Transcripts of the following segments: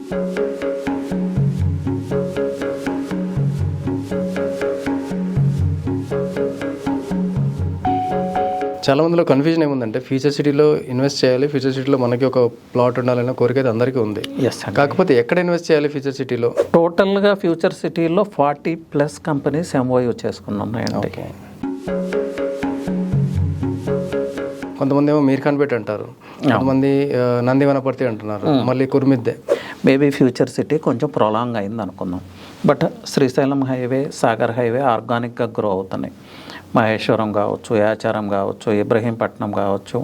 చాలా మందిలో కన్ఫ్యూజన్ ఏముందంటే ఫ్యూచర్ సిటీలో ఇన్వెస్ట్ చేయాలి, ఫ్యూచర్ సిటీలో మనకి ఒక ప్లాట్ ఉండాలన్న కోరిక అయితే అందరికీ ఉంది. కాకపోతే ఎక్కడ ఇన్వెస్ట్ చేయాలి ఫ్యూచర్ సిటీలో? టోటల్గా ఫ్యూచర్ సిటీలో 40+ కంపెనీస్ MOU చేసుకున్నాయండి. కొంతమంది ఏమో మీర్ఖాన్పేట అంటారు, కొంతమంది నందివనపర్తి అంటున్నారు, మళ్ళీ కుర్మిద్దే. మేబీ ఫ్యూచర్ సిటీ కొంచెం ప్రొలాంగ్ అయింది అనుకుందాం. But Srisailam highway, Sagar highway ఆర్గానిక్గా గ్రో అవుతున్నాయి. మహేశ్వరం కావచ్చు, యాచారం కావచ్చు, ఇబ్రహీంపట్నం కావచ్చు,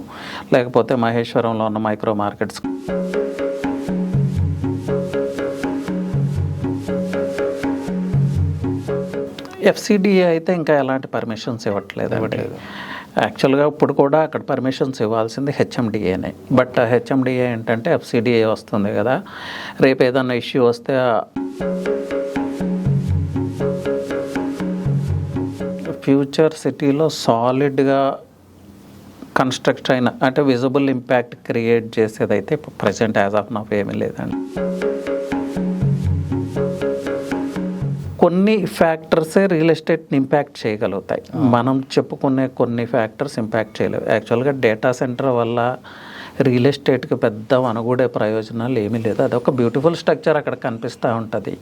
లేకపోతే మహేశ్వరంలో ఉన్న మైక్రో మార్కెట్స్. FCDA అయితే ఇంకా ఎలాంటి పర్మిషన్స్ ఇవ్వట్లేదు. యాక్చువల్గా ఇప్పుడు కూడా అక్కడ పర్మిషన్స్ ఇవ్వాల్సింది HMDAనే. బట్ HMDA ఏంటంటే FCDA వస్తుంది కదా, రేపు ఏదన్నా ఇష్యూ వస్తే ఫ్యూచర్ సిటీలో సాలిడ్గా కన్స్ట్రక్ట్ అయిన అంటే విజిబుల్ ఇంపాక్ట్ క్రియేట్ చేసేదైతే ఇప్పుడు ప్రజెంట్ యాజ్ ఆఫ్ నౌ ఏమీ లేదండి. కొన్ని ఫ్యాక్టర్సే రియల్ ఎస్టేట్ని ఇంపాక్ట్ చేయగలుగుతాయి. మనం చెప్పుకునే కొన్ని ఫ్యాక్టర్స్ ఇంపాక్ట్ చేయలేవు. యాక్చువల్గా డేటా సెంటర్ వల్ల రియల్ ఎస్టేట్కి పెద్ద అనుగుడే ప్రయోజనాలు ఏమీ లేదు. అదొక బ్యూటిఫుల్ స్ట్రక్చర్ అక్కడ కనిపిస్తూ ఉంటుంది.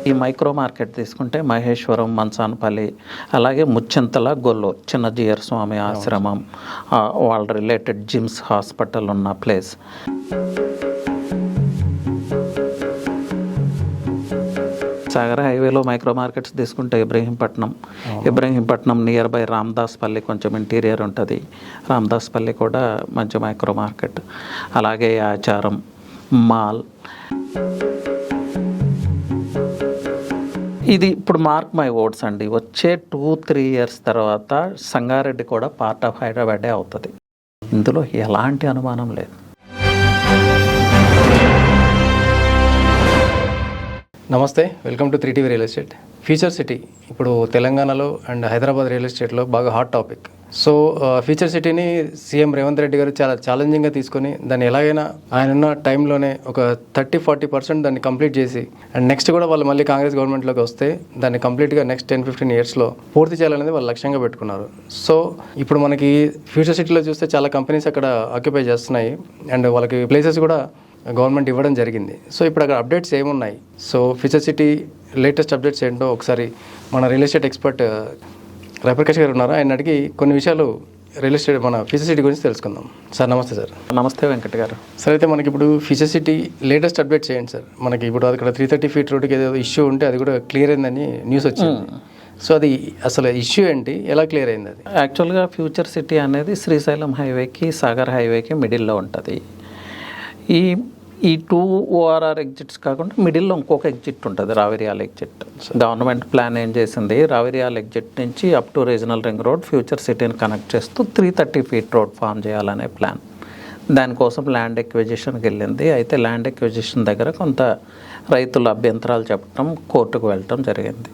ఈ మైక్రో మార్కెట్ తీసుకుంటే మహేశ్వరం, మంచానపల్లి, అలాగే ముచ్చింతల, గొల్లూరు, చిన్న జీయర్ స్వామి ఆశ్రమం, వాళ్ళ రిలేటెడ్ జిమ్స్, హాస్పిటల్ ఉన్న ప్లేస్. సాగర్ హైవేలో మైక్రో మార్కెట్స్ తీసుకుంటే ఇబ్రహీంపట్నం నియర్ బై రామదాస్పల్లి కొంచెం ఇంటీరియర్ ఉంటుంది. రామదాస్పల్లి కూడా మంచి మైక్రో మార్కెట్. అలాగే ఆచారం, మాల్. ఇది ఇప్పుడు మార్క్ మై వర్డ్స్ అండి, వచ్చే 2-3 years తర్వాత సంగారెడ్డి కూడా పార్ట్ ఆఫ్ హైదరాబాదే అవుతుంది. ఇందులో ఎలాంటి అనుమానం లేదు. నమస్తే, welcome to 3TV real estate. Future city ఇప్పుడు తెలంగాణలో అండ్ హైదరాబాద్ రియల్ ఎస్టేట్లో బాగా హాట్ టాపిక్. సో ఫ్యూచర్ సిటీని సీఎం రేవంత్ రెడ్డి గారు చాలా ఛాలెంజింగ్గా తీసుకొని దాన్ని ఎలాగైనా ఆయన ఉన్న టైంలోనే ఒక 30-40% దాన్ని కంప్లీట్ చేసి అండ్ నెక్స్ట్ కూడా వాళ్ళు మళ్ళీ కాంగ్రెస్ గవర్నమెంట్లోకి వస్తే దాన్ని కంప్లీట్గా నెక్స్ట్ 10-15 yearsలో పూర్తి చేయాలనేది వాళ్ళు లక్ష్యంగా పెట్టుకున్నారు. సో ఇప్పుడు మనకి ఫ్యూచర్ సిటీలో చూస్తే చాలా కంపెనీస్ అక్కడ ఆక్యుపై చేస్తున్నాయి అండ్ వాళ్ళకి ప్లేసెస్ కూడా గవర్నమెంట్ ఇవ్వడం జరిగింది. సో ఇప్పుడు అక్కడ అప్డేట్స్ ఏమున్నాయి, so future city latest updates ఏంటో ఒకసారి మన రియల్ ఎస్టేట్ ఎక్స్పర్ట్ రవిప్రకాష్ గారు ఉన్నారు, ఆయన అడిగి కొన్ని విషయాలు రియల్ ఎస్టేట్ మన ఫ్యూచర్ సిటీ గురించి తెలుసుకుందాం. సార్ నమస్తే. సార్ నమస్తే వెంకట్ గారు. సార్ అయితే మనకి ఇప్పుడు ఫ్యూచర్ సిటీ లేటెస్ట్ అప్డేట్ చేయండి సార్. మనకి ఇప్పుడు అక్కడ 330 feet రోడ్కి ఏదో ఇష్యూ ఉంటే అది కూడా క్లియర్ అయిందని న్యూస్ వచ్చింది. సో అది అసలు ఇష్యూ ఏంటి, ఎలా క్లియర్ అయింది? అది యాక్చువల్గా ఫ్యూచర్ సిటీ అనేది శ్రీశైలం హైవేకి, సాగర్ హైవేకి మిడిల్లో ఉంటుంది. ఈ 2 ORR ఎగ్జిట్స్ కాకుండా మిడిల్లో ఇంకొక ఎగ్జిట్ ఉంటుంది, రావిరియాల్ ఎగ్జిట్. గవర్నమెంట్ ప్లాన్ ఏం చేసింది, రావిరియాల్ ఎగ్జిట్ నుంచి up to regional ring road future సిటీని కనెక్ట్ చేస్తూ 330 feet రోడ్ ఫామ్ చేయాలనే ప్లాన్. దానికోసం ల్యాండ్ ఎక్విజిషన్కి వెళ్ళింది. అయితే ల్యాండ్ ఎక్విజిషన్ దగ్గర కొంత రైతుల అభ్యంతరాలు చెప్పడం, కోర్టుకు వెళ్ళటం జరిగింది.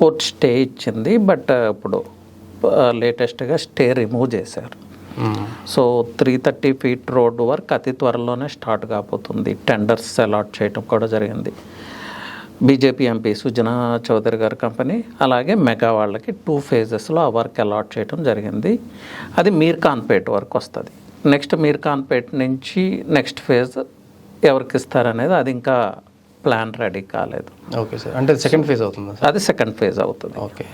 కోర్టు స్టే ఇచ్చింది. బట్ ఇప్పుడు లేటెస్ట్గా స్టే రిమూవ్ చేశారు. సో 330 feet రోడ్డు వర్క్ అతి త్వరలోనే స్టార్ట్ కాబోతుంది. టెండర్స్ అలాట్ చేయడం కూడా జరిగింది. బీజేపీ ఎంపీ సుజనా చౌదరి గారి కంపెనీ అలాగే మెగా వాళ్ళకి 2 phases ఆ వర్క్ అలాట్ చేయడం జరిగింది. అది మీర్ఖాన్పేట వరకు వస్తుంది. నెక్స్ట్ మీర్ఖాన్పేట నుంచి నెక్స్ట్ ఫేజ్ ఎవరికి ఇస్తారనేది అది ఇంకా ప్లాన్ రెడీ కాలేదు. ఓకే సార్, అంటే సెకండ్ ఫేజ్ అవుతుంది. అది సెకండ్ ఫేజ్ అవుతుంది. ఓకే.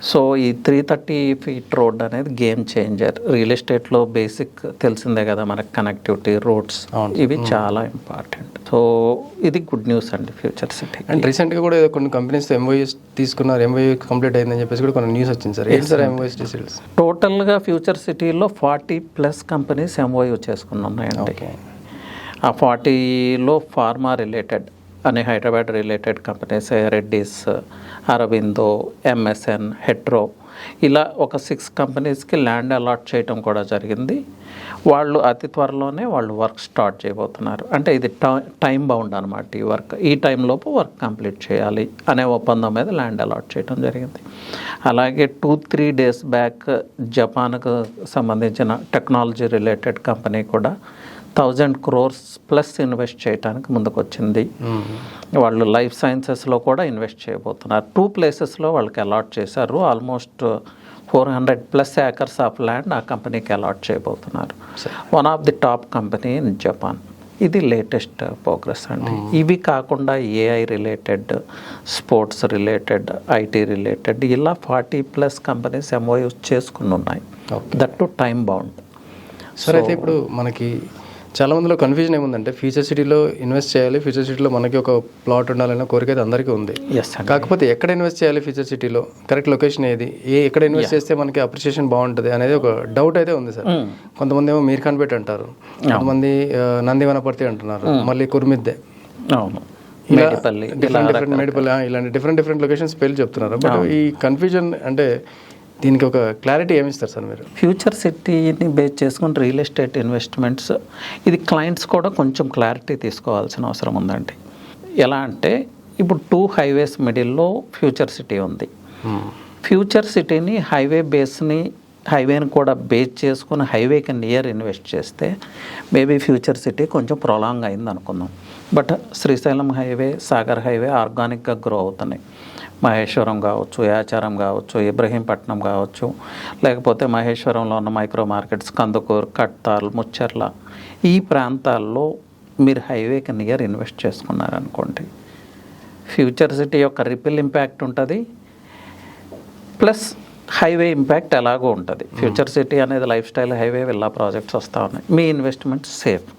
సో ఈ 330 feet రోడ్ అనేది గేమ్ చేంజర్. రియల్ ఎస్టేట్లో బేసిక్ తెలిసిందే కదా మనకు, కనెక్టివిటీ, రోడ్స్ ఇవి చాలా ఇంపార్టెంట్. సో ఇది గుడ్ న్యూస్ అండి ఫ్యూచర్ సిటీ. అండ్ రీసెంట్గా కూడా కొన్ని కంపెనీస్ MOUs తీసుకున్నారు, MOU కంప్లీట్ అయిందని చెప్పేసి కూడా కొన్ని న్యూస్ వచ్చింది సార్. ఏంటి సార్ MOUs డీటెయిల్స్? టోటల్గా ఫ్యూచర్ సిటీలో 40+ కంపెనీస్ MOU చేసుకున్నాయండి. ఆ 40లో ఫార్మా రిలేటెడ్ అనే Hyderabad related companies Reddy's, Aurobindo, MSN, Hetero ఇలా ఒక 6 కంపెనీస్కి ల్యాండ్ అలాట్ చేయటం కూడా జరిగింది. వాళ్ళు అతి త్వరలోనే వాళ్ళు వర్క్ స్టార్ట్ చేయబోతున్నారు. అంటే ఇది టైం బౌండ్ అనమాట. ఈ వర్క్ ఈ టైంలోపు వర్క్ కంప్లీట్ చేయాలి అనే ఒప్పందం మీద ల్యాండ్ అలాట్ చేయడం జరిగింది. అలాగే 2-3 డేస్ బ్యాక్ జపాన్కు సంబంధించిన టెక్నాలజీ రిలేటెడ్ కంపెనీ కూడా 1000 crores ప్లస్ ఇన్వెస్ట్ చేయడానికి ముందుకు వచ్చింది. వాళ్ళు లైఫ్ సైన్సెస్లో కూడా ఇన్వెస్ట్ చేయబోతున్నారు. 2 ప్లేసెస్లో వాళ్ళకి అలాట్ చేశారు. ఆల్మోస్ట్ 400+ acres ఆఫ్ ల్యాండ్ ఆ కంపెనీకి అలాట్ చేయబోతున్నారు. One of the top company in Japan. ఇది లేటెస్ట్ ప్రోగ్రెస్ అండి. ఇవి కాకుండా AI related, sports related, IT related ఇలా 40+ కంపెనీస్ MOUs చేసుకుని ఉన్నాయి. That to time bound. సరే, అయితే ఇప్పుడు మనకి చాలా మందిలో కన్ఫ్యూజన్ ఏముందంటే ఫ్యూచర్ సిటీలో ఇన్వెస్ట్ చేయాలి, ఫ్యూచర్ సిటీలో మనకి ఒక ప్లాట్ ఉండాలనే కోరిక అయితే అందరికీ ఉంది. కాకపోతే ఎక్కడ ఇన్వెస్ట్ చేయాలి ఫ్యూచర్ సిటీలో, కరెక్ట్ లొకేషన్ ఏది, ఎక్కడ ఇన్వెస్ట్ చేస్తే మనకి అప్రిషియేషన్ బాగుంటుంది అనేది ఒక డౌట్ అయితే ఉంది సార్. కొంతమంది ఏమో మీర్ఖాన్పేట అంటారు, కొంతమంది నందివనపర్తి అంటున్నారు, మళ్ళీ కుర్మిద్దే, డిఫరెంట్ మేడిపల్లి, ఇలాంటి డిఫరెంట్ లొకేషన్స్ పేర్లు చెప్తున్నారు. బట్ ఈ కన్ఫ్యూజన్ అంటే దీనికి ఒక క్లారిటీ ఏమి ఇస్తారు సార్ మీరు? ఫ్యూచర్ సిటీని బేస్ చేసుకుని రియల్ ఎస్టేట్ ఇన్వెస్ట్మెంట్స్ ఇది క్లయింట్స్ కూడా కొంచెం క్లారిటీ తీసుకోవాల్సిన అవసరం ఉందండి. ఎలా అంటే ఇప్పుడు 2 highways మిడిల్లో ఫ్యూచర్ సిటీ ఉంది. ఫ్యూచర్ సిటీని హైవేని కూడా బేస్ చేసుకుని హైవేకి నియర్ ఇన్వెస్ట్ చేస్తే మేబీ ఫ్యూచర్ సిటీ కొంచెం ప్రొలాంగ్ అయింది అనుకుందాం. But Srisailam highway, Sagar highway ఆర్గానిక్గా గ్రో అవుతున్నాయి. మహేశ్వరం కావచ్చు, యాచారం కావచ్చు, ఇబ్రహీంపట్నం కావచ్చు, లేకపోతే మహేశ్వరంలో ఉన్న మైక్రో మార్కెట్స్ కందుకూరు, కట్తాల్, ముచ్చర్ల ఈ ప్రాంతాల్లో మీరు హైవేకి నియర్ ఇన్వెస్ట్ చేసుకున్నారనుకోండి, ఫ్యూచర్ సిటీ యొక్క రిపిల్ ఇంపాక్ట్ ఉంటుంది, ప్లస్ హైవే ఇంపాక్ట్ ఎలాగో ఉంటుంది. ఫ్యూచర్ సిటీ అనేది life style highway villa projects వస్తూ ఉన్నాయి. మీ ఇన్వెస్ట్మెంట్ సేఫ్.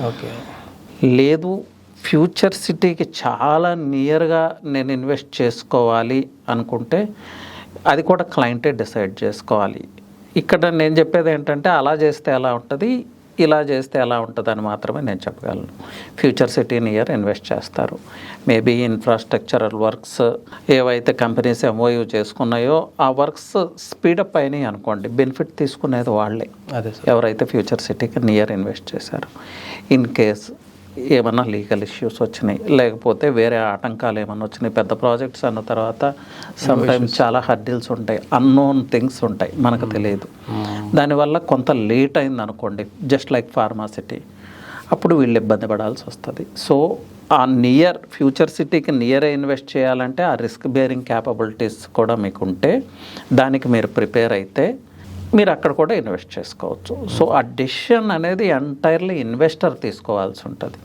ఓకే, లేదు ఫ్యూచర్ సిటీకి చాలా నియర్గా నేను ఇన్వెస్ట్ చేసుకోవాలి అనుకుంటే అది కూడా క్లయింటే డిసైడ్ చేసుకోవాలి. ఇక్కడ నేను చెప్పేది ఏంటంటే అలా చేస్తే ఎలా ఉంటుంది, ఇలా చేస్తే ఎలా ఉంటుంది అని మాత్రమే నేను చెప్పగలను. ఫ్యూచర్ సిటీ నియర్ ఇన్వెస్ట్ చేస్తారు. మేబీ ఇన్ఫ్రాస్ట్రక్చరల్ వర్క్స్ ఏవైతే కంపెనీస్ MOU చేసుకున్నాయో ఆ వర్క్స్ స్పీడప్ అయినాయి అనుకోండి, బెనిఫిట్ తీసుకునేది వాళ్ళే, ఎవరైతే ఫ్యూచర్ సిటీకి నియర్ ఇన్వెస్ట్ చేశారు. ఇన్ కేస్ ఏమన్నా లీగల్ ఇష్యూస్ వచ్చినాయి, లేకపోతే వేరే ఆటంకాలు ఏమన్నా వచ్చినాయి, పెద్ద ప్రాజెక్ట్స్ అన్న తర్వాత సమ్టైమ్స్ చాలా హర్డిల్స్ ఉంటాయి, అన్నోన్ థింగ్స్ ఉంటాయి, మనకు తెలియదు. దానివల్ల కొంత లేట్ అయింది అనుకోండి, జస్ట్ లైక్ ఫార్మాసిటీ, అప్పుడు వీళ్ళు ఇబ్బంది పడాల్సి వస్తుంది. సో ఆ ఫ్యూచర్ సిటీకి నియర్ ఇన్వెస్ట్ చేయాలంటే ఆ రిస్క్ బేరింగ్ క్యాపబిలిటీస్ కూడా మీకు ఉంటే, దానికి మీరు ప్రిపేర్ అయితే మీరు అక్కడ కూడా ఇన్వెస్ట్ చేసుకోవచ్చు. సో ఆ డెసిషన్ అనేది ఎంటైర్లీ ఇన్వెస్టర్ తీసుకోవాల్సి ఉంటుంది.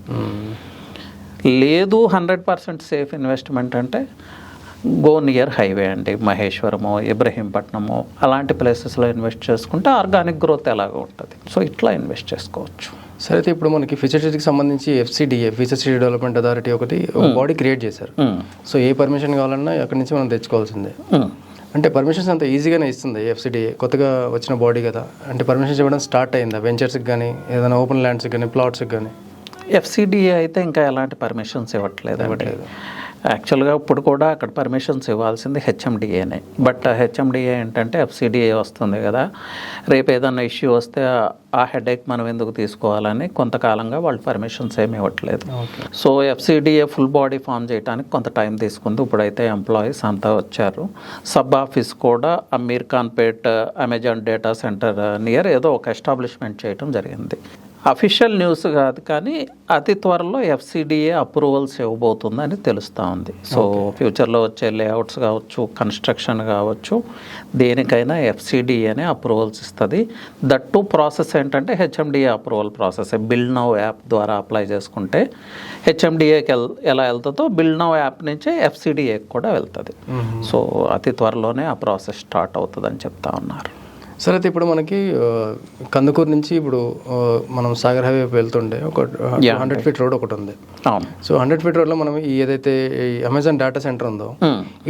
లేదు 100% సేఫ్ ఇన్వెస్ట్మెంట్ అంటే గో నియర్ హైవే అండి, మహేశ్వరము, ఇబ్రహీంపట్నము అలాంటి ప్లేసెస్లో ఇన్వెస్ట్ చేసుకుంటే ఆర్గానిక్ గ్రోత్ ఎలాగో ఉంటుంది. సో ఇట్లా ఇన్వెస్ట్ చేసుకోవచ్చు. సరే, అయితే ఇప్పుడు మనకి ఫ్యూచర్ సిటీకి సంబంధించి FCDA, future city development authority ఒక బాడీ క్రియేట్ చేశారు. సో ఏ పర్మిషన్ కావాలన్నా అక్కడి నుంచి మనం తెచ్చుకోవాల్సిందే. అంటే పర్మిషన్స్ అంత ఈజీగానే ఇస్తుంది FCDA, కొత్తగా వచ్చిన బాడీ కదా. అంటే పర్మిషన్స్ ఇవ్వడం స్టార్ట్ అయిందా వెంచర్స్కి కానీ, ఏదైనా ఓపెన్ ల్యాండ్స్కి కానీ, ప్లాట్స్కి కానీ? FCDA అయితే ఇంకా ఎలాంటి పర్మిషన్స్ ఇవ్వట్లేదు. యాక్చువల్గా ఇప్పుడు కూడా అక్కడ పర్మిషన్స్ ఇవ్వాల్సింది HMDAనే. బట్ HMDA ఏంటంటే FCDA వస్తుంది కదా, రేపు ఏదైనా ఇష్యూ వస్తే ఆ హెడేక్ మనం ఎందుకు తీసుకోవాలని కొంతకాలంగా వాళ్ళు పర్మిషన్స్ ఏమి ఇవ్వట్లేదు. So FCDA full body form చేయడానికి కొంత టైం తీసుకుంది. ఇప్పుడైతే ఎంప్లాయీస్ అంతా వచ్చారు. సబ్ ఆఫీస్ కూడా Ameer Khanpet Amazon data centre near ఏదో ఒక ఎస్టాబ్లిష్మెంట్ చేయడం జరిగింది. అఫీషియల్ న్యూస్ కాదు, కానీ అతి త్వరలో FCDA అప్రూవల్స్ ఇవ్వబోతుందని తెలుస్తూ ఉంది. సో ఫ్యూచర్లో వచ్చే లేఅవుట్స్ కావచ్చు, కన్స్ట్రక్షన్ కావచ్చు, దేనికైనా FCDAనే అప్రూవల్స్ ఇస్తుంది. దట్ టు ప్రాసెస్ ఏంటంటే HMDA approval process. Build now app ద్వారా అప్లై చేసుకుంటే HMDAకి ఎలా వెళ్తుందో బిల్డ్ నౌ యాప్ నుంచి FCDAకి కూడా వెళ్తుంది. సో అతి త్వరలోనే ఆ ప్రాసెస్ స్టార్ట్ అవుతుందని చెప్తా ఉన్నారు. సరే, అయితే ఇప్పుడు మనకి కందుకూరు నుంచి ఇప్పుడు మనం సాగర్ హైవే వెళ్తుండే ఒక 100 feet రోడ్ ఒకటి ఉంది. సో 100 feet రోడ్లో మనం ఏదైతే అమెజాన్ డేటా సెంటర్ ఉందో,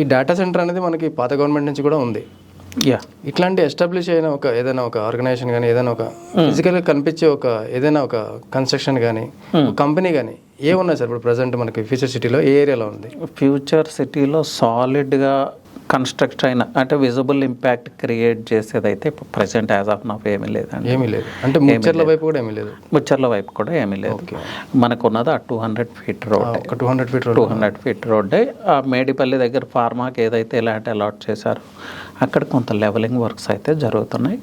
ఈ డేటా సెంటర్ అనేది మనకి పాత గవర్నమెంట్ నుంచి కూడా ఉంది. ఇట్లాంటి ఎస్టాబ్లిష్ అయిన ఏదైనా ఒక ఆర్గనైజేషన్ కానీ, ఏదైనా ఒక ఫిజికల్గా కనిపించే ఏదైనా ఒక కన్స్ట్రక్షన్ కానీ, కంపెనీ కానీ ఏమున్నాయి సార్ ఇప్పుడు ప్రజెంట్ మనకి ఫ్యూచర్ సిటీలో ఏ ఏరియాలో ఉంది? ఫ్యూచర్ సిటీలో సాలిడ్గా కన్స్ట్రక్ట్ అయిన అంటే విజిబుల్ ఇంపాక్ట్ క్రియేట్ చేసేది అయితే ఇప్పుడు ప్రజెంట్ యాజ్ ఆఫ్ నౌ ఏమీ లేదండి. ఏమీ లేదు అంటే ముచ్చర్ల వైపు కూడా ఏమీ లేదు. ముచ్చర్ల వైపు కూడా ఏమీ లేదు. మనకున్నది ఆ 200 feet రోడ్, 200 feet 200 feet రోడ్డే. ఆ మేడిపల్లి దగ్గర ఫార్మాకి ఏదైతే ల్యాండ్ అలాట్ చేశారో అక్కడ కొంత లెవెలింగ్ వర్క్స్ అయితే జరుగుతున్నాయి.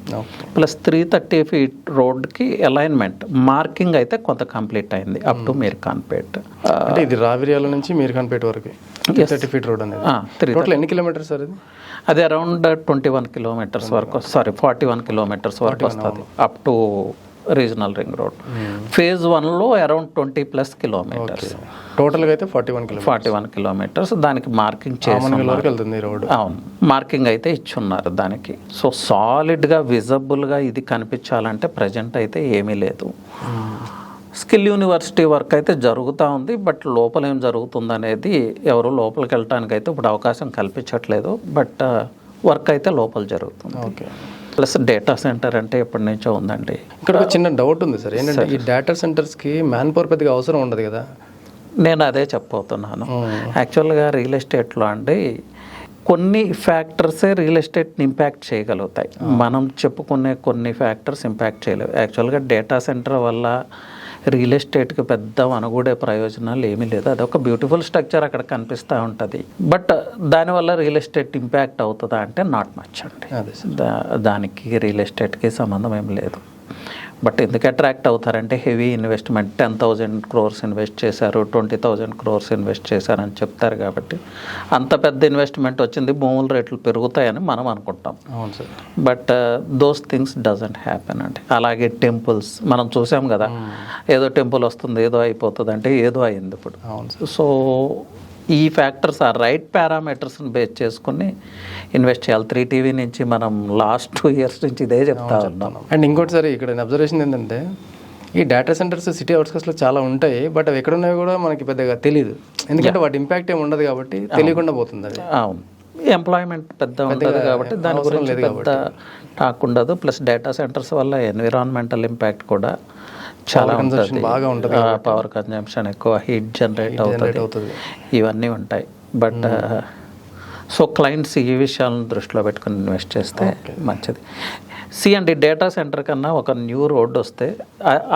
ప్లస్ 330 feet రోడ్కి అలైన్మెంట్ మార్కింగ్ అయితే కొంత కంప్లీట్ అయింది అప్ టు మీర్ఖాన్పేట్. అంటే ఇది రావిర్యాల నుంచి మీర్ఖాన్పేట్ వరకు 30 feet రోడ్ అనేది. టోటల్ ఎన్ని కిలోమీటర్స్ సార్ ఇది? అది అరౌండ్ 21 kilometers వరకు, 41 kilometers వరకు వస్తుంది up to regional ring road. phase 1లో అరౌండ్ 20+ kilometers. టోటల్గా అయితే 41 kilometers. దానికి మార్కింగ్ చేసి వెళ్తుంది రోడ్. అవును, మార్కింగ్ అయితే ఇచ్చున్నారు దానికి. సో సాలిడ్గా విజబుల్గా ఇది కనిపించాలంటే ప్రజెంట్ అయితే ఏమీ లేదు. స్కిల్ యూనివర్సిటీ వర్క్ అయితే జరుగుతూ ఉంది, బట్ లోపల ఏం జరుగుతుంది అనేది ఎవరు లోపలికి వెళ్ళటానికి అయితే ఇప్పుడు అవకాశం కల్పించట్లేదు. బట్ వర్క్ అయితే లోపల జరుగుతుంది. ఓకే. ప్లస్ డేటా సెంటర్ అంటే ఎప్పటి నుంచో ఉందండి. ఇక్కడ ఒక చిన్న డౌట్ ఉంది సార్, ఏంటంటే ఈ డేటా సెంటర్స్కి మ్యాన్ పవర్ పెద్దగా అవసరం ఉండదు కదా? నేను అదే చెప్పబోతున్నాను. యాక్చువల్గా రియల్ ఎస్టేట్లో అండి కొన్ని ఫ్యాక్టర్సే రియల్ ఎస్టేట్ని ఇంపాక్ట్ చేయగలుగుతాయి. మనం చెప్పుకునే కొన్ని ఫ్యాక్టర్స్ ఇంపాక్ట్ చేయలేవు. యాక్చువల్గా డేటా సెంటర్ వల్ల రియల్ ఎస్టేట్కి పెద్ద అనుగుడే ప్రయోజనాలు ఏమీ లేదు. అదొక బ్యూటిఫుల్ స్ట్రక్చర్ అక్కడ కనిపిస్తూ ఉంటుంది. బట్ దానివల్ల రియల్ ఎస్టేట్ ఇంపాక్ట్ అవుతుందా అంటే నాట్ మచ్ అండి. దానికి రియల్ ఎస్టేట్కి సంబంధం ఏం లేదు. బట్ ఎందుకు అట్రాక్ట్ అవుతారంటే హెవీ ఇన్వెస్ట్మెంట్, 10,000 crores ఇన్వెస్ట్ చేశారు, 20,000 crores ఇన్వెస్ట్ చేశారని చెప్తారు. కాబట్టి అంత పెద్ద ఇన్వెస్ట్మెంట్ వచ్చింది, భూముల రేట్లు పెరుగుతాయని మనం అనుకుంటాం. అవును sir. But those things doesn't happen అండి. అలాగే టెంపుల్స్ మనం చూసాం కదా, ఏదో టెంపుల్ వస్తుంది ఏదో అయిపోతుంది అంటే ఏదో అయింది ఇప్పుడు. సో ఈ ఫ్యాక్టర్స్ ఆ రైట్ పారామీటర్స్ని బేస్ చేసుకుని ఇన్వెస్ట్ చేయాలి. 3TV నుంచి మనం లాస్ట్ 2 years నుంచి ఇదే చెప్తా ఉన్నాం. అండ్ ఇంకోటి సార్, ఇక్కడ అబ్జర్వేషన్ ఏంటంటే ఈ డేటా సెంటర్స్ సిటీ అవుట్స్కట్స్లో చాలా ఉంటాయి, బట్ అవి ఎక్కడ ఉన్నాయో కూడా మనకి పెద్దగా తెలియదు. ఎందుకంటే వాటి ఇంపాక్ట్ ఏమి ఉండదు కాబట్టి తెలియకుండా పోతుంది అది. అవును, ఎంప్లాయ్మెంట్ పెద్ద ఉండదు కాబట్టి దాని గురించి పెద్ద టాక్ ఉండదు. ప్లస్ డేటా సెంటర్స్ వల్ల ఎన్విరాన్మెంటల్ ఇంపాక్ట్ కూడా చాలా ఉంటుంది, బాగా ఉంటుంది. పవర్ కన్జంప్షన్ ఎక్కువ, హీట్ జనరేట్ అవుతుంది, ఇవన్నీ ఉంటాయి. బట్ సో క్లయింట్స్ ఈ విషయాలను దృష్టిలో పెట్టుకుని ఇన్వెస్ట్ చేస్తే మంచిది. అండి డేటా సెంటర్ కన్నా ఒక న్యూ రోడ్ వస్తే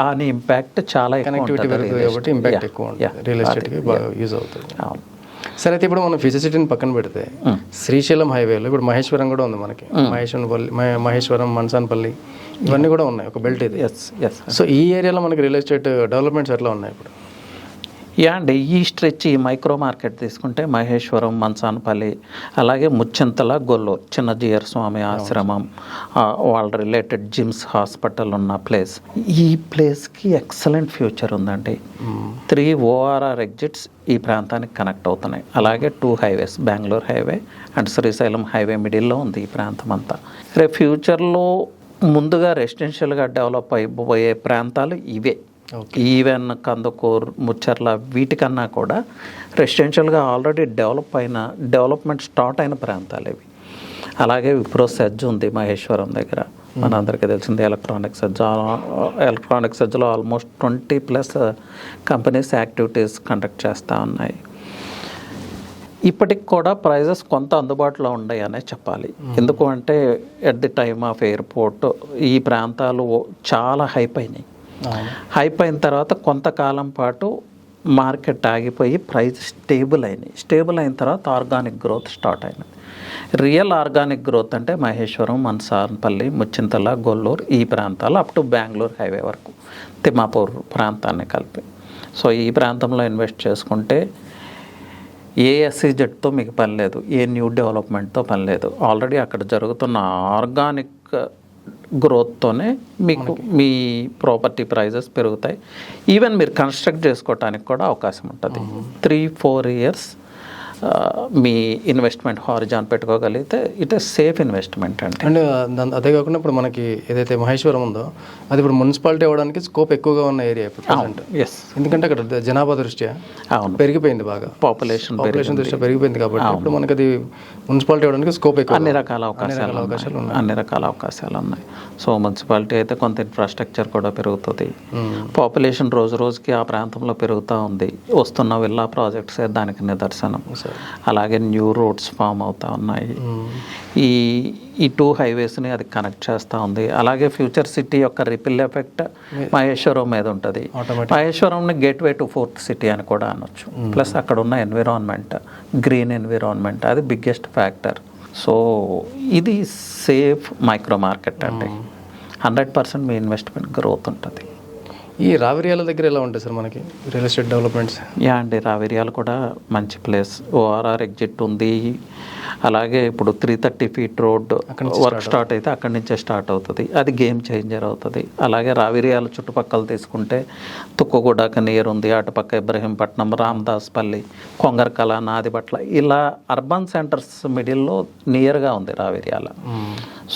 అని ఇంపాక్ట్ చాలా ఎక్కువ కాబట్టి ఇంపాక్ట్ ఎక్కువ ఉంటుంది, రియల్ ఎస్టేట్కి బాగా యూజ్ అవుతుంది. అవును. సరే, అయితే ఇప్పుడు మనం ఫ్యూచర్ సిటీని పక్కన పెడితే శ్రీశైలం హైవేలో ఇప్పుడు మహేశ్వరం కూడా ఉంది మనకి. మహేశ్వరం, మన్సాన్పల్లి ఇవన్నీ కూడా ఉన్నాయి, ఒక బెల్ట్ ఇది. సో ఈ ఏరియాలో మనకి రియల్ ఎస్టేట్ డెవలప్మెంట్స్ ఎట్లా ఉన్నాయి ఇప్పుడు? అండి ఈ స్ట్రెచ్ ఈ మైక్రో మార్కెట్ తీసుకుంటే మహేశ్వరం, మన్సాన్పల్లి, అలాగే ముచ్చింతల, గొల్లూరు, చిన్న జీయర్ స్వామి ఆశ్రమం, వాళ్ళ రిలేటెడ్ జిమ్స్, హాస్పిటల్ ఉన్న ప్లేస్. ఈ ప్లేస్కి ఎక్సలెంట్ ఫ్యూచర్ ఉందండి. 3 ORR ఎగ్జిట్స్ ఈ ప్రాంతానికి కనెక్ట్ అవుతున్నాయి. అలాగే 2 highways, Bengaluru highway and Srisailam highway మిడిల్లో ఉంది ఈ ప్రాంతం అంతా. రేపు ఫ్యూచర్లో ముందుగా రెసిడెన్షియల్గా డెవలప్ అయిపోయే ప్రాంతాలు ఇవే. ఈవెన్ కందుకూరు, ముచ్చర్ల వీటికన్నా కూడా రెసిడెన్షియల్గా ఆల్రెడీ డెవలప్మెంట్ స్టార్ట్ అయిన ప్రాంతాలు ఇవి. అలాగే విప్రో సెజ్ ఉంది మహేశ్వరం దగ్గర, మనందరికీ తెలిసింది. ఎలక్ట్రానిక్ సెజ్లో ఆల్మోస్ట్ 20+ కంపెనీస్ యాక్టివిటీస్ కండక్ట్ చేస్తూ ఉన్నాయి. ఇప్పటికి కూడా ప్రైజెస్ కొంత అందుబాటులో ఉన్నాయనే చెప్పాలి. ఎందుకు అంటే at the time of airport ఈ ప్రాంతాలు చాలా హైప్ అయినాయి. హైప్ అయిన తర్వాత కొంతకాలం పాటు మార్కెట్ ఆగిపోయి ప్రైస్ స్టేబుల్ అయినాయి. స్టేబుల్ అయిన తర్వాత ఆర్గానిక్ గ్రోత్ స్టార్ట్ అయినది. రియల్ ఆర్గానిక్ గ్రోత్ అంటే మహేశ్వరం, మన్సాన్పల్లి, ముచ్చింతల, గొల్లూరు ఈ ప్రాంతాలు అప్ టు బెంగళూరు హైవే వరకు, తిమ్మాపూర్ ప్రాంతాన్ని కలిపి. సో ఈ ప్రాంతంలో ఇన్వెస్ట్ చేసుకుంటే ఏ SEZతో మీకు పని లేదు, ఏ న్యూ డెవలప్మెంట్తో పని లేదు. ఆల్రెడీ అక్కడ జరుగుతున్న ఆర్గానిక్ గ్రోత్తోనే మీకు మీ ప్రాపర్టీ ప్రైజెస్ పెరుగుతాయి. ఈవెన్ మీరు కన్స్ట్రక్ట్ చేసుకోవటానికి కూడా అవకాశం ఉంటుంది. 3-4 years మీ ఇన్వెస్ట్మెంట్ హారిజాన్ పెట్టుకోగలిగితే ఇట్ ఈస్ సేఫ్ ఇన్వెస్ట్మెంట్ అండి. అండ్ అదే కాకుండా ఇప్పుడు మనకి ఏదైతే మహేశ్వరం ఉందో అది ఇప్పుడు మున్సిపాలిటీ అవ్వడానికి స్కోప్ ఎక్కువగా ఉన్న ఏరియా ఇప్పుడు. ఎందుకంటే అక్కడ జనాభా దృష్ట్యా పెరిగిపోయింది, బాగా పాపులేషన్ దృష్ట్యా పెరిగిపోయింది కాబట్టి ఇప్పుడు మనకి అది మున్సిపాలిటీ అవ్వడానికి స్కోప్ ఎక్కువ. అన్ని రకాల అవకాశాలు ఉన్నాయి. సో మున్సిపాలిటీ అయితే కొంత ఇన్ఫ్రాస్ట్రక్చర్ కూడా పెరుగుతుంది. పాపులేషన్ రోజు రోజుకి ఆ ప్రాంతంలో పెరుగుతూ ఉంది. వస్తున్న విల్లా ప్రాజెక్ట్స్ దానికి నిదర్శనం. సార్. అలాగే న్యూ రోడ్స్ ఫామ్ అవుతా ఉన్నాయి. ఈ 2 హైవేస్ని అది కనెక్ట్ చేస్తూ ఉంది. అలాగే ఫ్యూచర్ సిటీ యొక్క రిపిల్ ఎఫెక్ట్ మహేశ్వరం మీద ఉంటుంది. మహేశ్వరంని గేట్వే టు 4th సిటీ అని కూడా అనొచ్చు. ప్లస్ అక్కడ ఉన్న ఎన్విరాన్మెంట్, గ్రీన్ ఎన్విరాన్మెంట్, అది బిగ్గెస్ట్ ఫ్యాక్టర్. సో ఇది సేఫ్ మైక్రో మార్కెట్ అండి. 100% మీ ఇన్వెస్ట్మెంట్ గ్రోత్ ఉంటుంది. ఈ రావిర్యాల దగ్గర ఎలా ఉంటాయి సార్ మనకి రియల్ ఎస్టేట్ డెవలప్మెంట్స్? యా అండి, రావిర్యాలు కూడా మంచి ప్లేస్. ఓఆర్ఆర్ ఎగ్జిట్ ఉంది. అలాగే ఇప్పుడు 330 feet రోడ్ వర్క్ స్టార్ట్ అయితే అక్కడి నుంచే స్టార్ట్ అవుతుంది. అది గేమ్ చేంజర్ అవుతుంది. అలాగే రావిర్యాల చుట్టుపక్కల తీసుకుంటే తుక్కుగూడకు నియర్ ఉంది, అటుపక్క ఇబ్రహీంపట్నం, రామదాస్పల్లి, కొంగరకల, నాదిపట్ల, ఇలా అర్బన్ సెంటర్స్ మిడిల్లో నియర్గా ఉంది రావిర్యాల.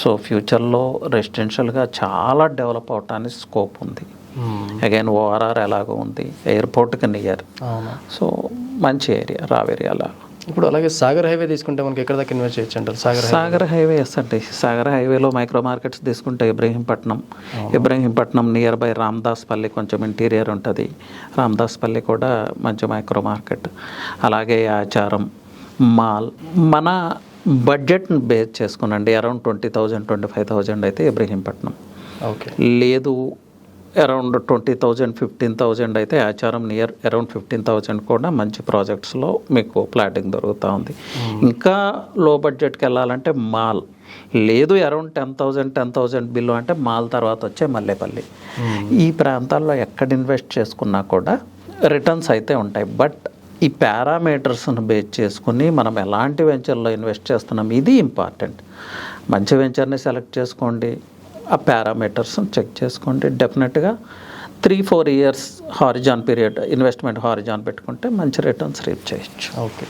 సో ఫ్యూచర్లో రెసిడెన్షియల్గా చాలా డెవలప్ అవటానికి స్కోప్ ఉంది. అగైన్ ఓఆర్ఆర్ ఎలాగో ఉంది, ఎయిర్పోర్ట్కి నియర్. సో మంచి ఏరియా రావిర్యాల. ఇప్పుడు అలాగే సాగర్ హైవే తీసుకుంటే మనకి ఎక్కడ దాకా ఇన్వెస్ట్ చేయొచ్చు అంటారు? సాగర్ హైవే ఎస్ అండి. సాగర్ హైవేలో మైక్రో మార్కెట్స్ తీసుకుంటే ఇబ్రహీంపట్నం నియర్ బై రామదాస్పల్లి కొంచెం ఇంటీరియర్ ఉంటుంది. రామదాస్పల్లి కూడా మంచి మైక్రో మార్కెట్. అలాగే ఆచారం మాల్. మన బడ్జెట్ని బేస్ చేసుకునండి అరౌండ్ 20,000 25,000 అయితే ఇబ్రహీంపట్నం. ఓకే. లేదు అరౌండ్ 20,000 15,000 అయితే ఆచారం నియర్ అరౌండ్ 15,000 కూడా మంచి ప్రాజెక్ట్స్లో మీకు ప్లాటింగ్ దొరుకుతూ ఉంది. ఇంకా లో బడ్జెట్కి వెళ్ళాలంటే మాల్. లేదు అరౌండ్ 10,000 బిల్లు అంటే మాల్ తర్వాత వచ్చే మల్లేపల్లి. ఈ ప్రాంతాల్లో ఎక్కడ ఇన్వెస్ట్ చేసుకున్నా కూడా రిటర్న్స్ అయితే ఉంటాయి. బట్ ఈ పారామీటర్స్ను బేస్ చేసుకుని మనం ఎలాంటి వెంచర్లో ఇన్వెస్ట్ చేస్తున్నాం ఇది ఇంపార్టెంట్. మంచి వెంచర్ని సెలెక్ట్ చేసుకోండి, ఆ పారామీటర్స్ని చెక్ చేసుకోండి. డెఫినెట్గా 3-4 years Horizon period investment Horizon పెట్టుకుంటే మంచి రిటర్న్స్ రీచ్ చేయొచ్చు. ఓకే.